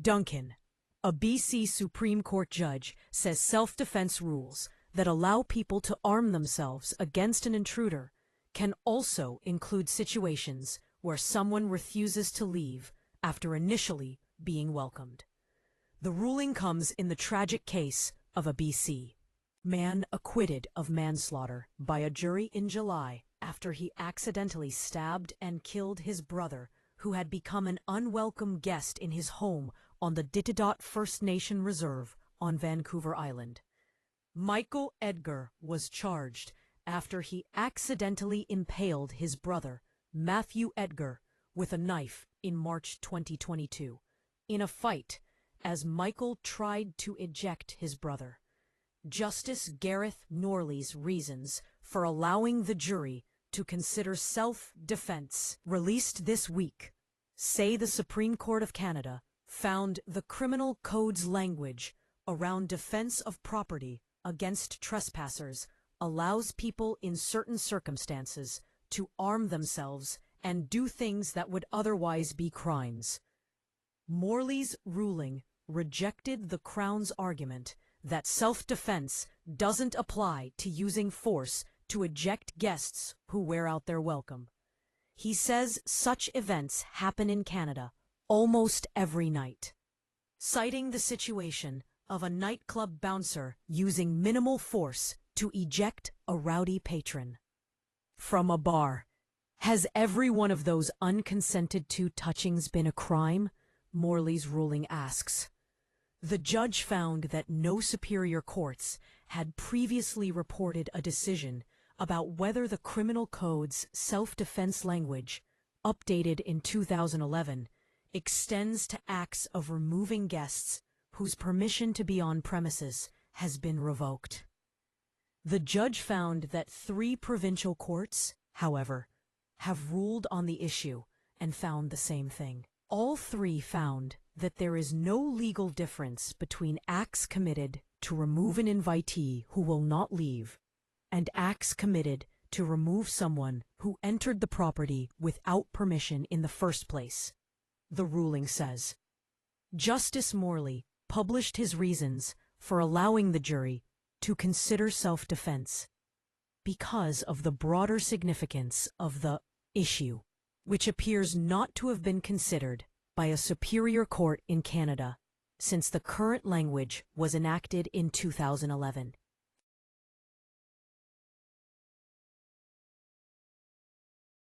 Duncan, a BC Supreme Court judge, says self-defense rules that allow people to arm themselves against an intruder can also include situations where someone refuses to leave after initially being welcomed. The ruling comes in the tragic case of a BC man acquitted of manslaughter by a jury in July after he accidentally stabbed and killed his brother, who had become an unwelcome guest in his home on the Ditidot First Nation Reserve on Vancouver Island. Michael Edgar was charged after he accidentally impaled his brother, Matthew Edgar, with a knife in March 2022, in a fight as Michael tried to eject his brother. Justice Gareth Norley's reasons for allowing the jury to consider self-defense, released this week, say the Supreme Court of Canada found the Criminal Code's language around defense of property against trespassers allows people in certain circumstances to arm themselves and do things that would otherwise be crimes. Morley's ruling rejected the Crown's argument that self-defense doesn't apply to using force to eject guests who wear out their welcome. He says such events happen in Canada almost every night, citing the situation of a nightclub bouncer using minimal force to eject a rowdy patron from a bar. Has every one of those unconsented to touchings been a crime? Morley's ruling asks. The judge found that no superior courts had previously reported a decision about whether the Criminal Code's self-defense language, updated in 2011, extends to acts of removing guests whose permission to be on premises has been revoked. The judge found that 3 provincial courts, however, have ruled on the issue and found the same thing. All 3 found that there is no legal difference between acts committed to remove an invitee who will not leave and acts committed to remove someone who entered the property without permission in the first place, the ruling says. Justice Morley published his reasons for allowing the jury to consider self-defense because of the broader significance of the issue, which appears not to have been considered by a superior court in Canada since the current language was enacted in 2011.